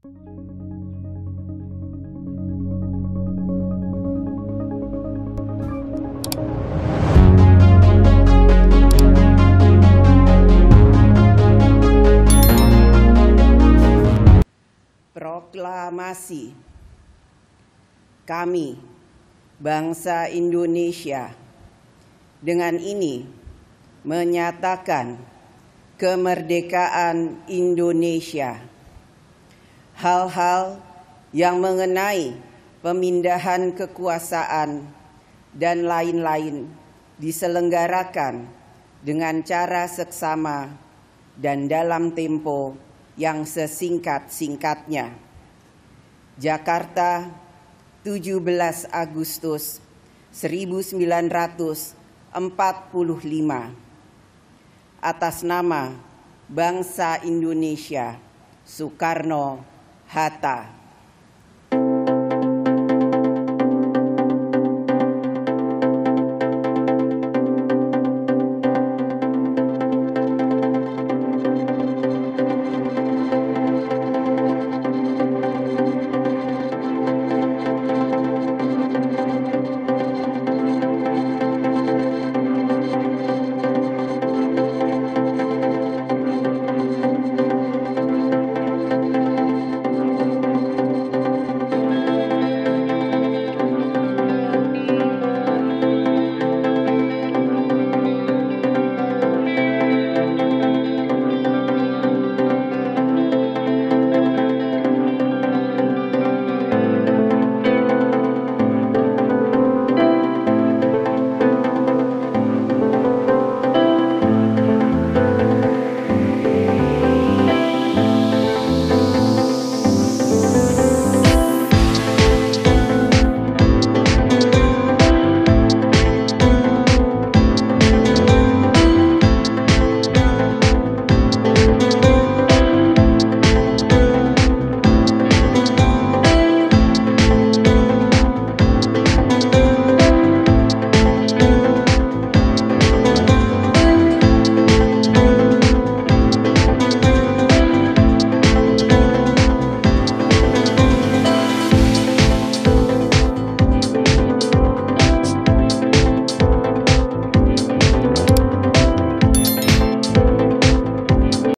Proklamasi. Kami, bangsa Indonesia, dengan ini menyatakan kemerdekaan Indonesia. Hal-hal yang mengenai pemindahan kekuasaan dan lain-lain diselenggarakan dengan cara seksama dan dalam tempo yang sesingkat-singkatnya. Jakarta, 17 Agustus 1945. Atas nama bangsa Indonesia, Soekarno-Hatta.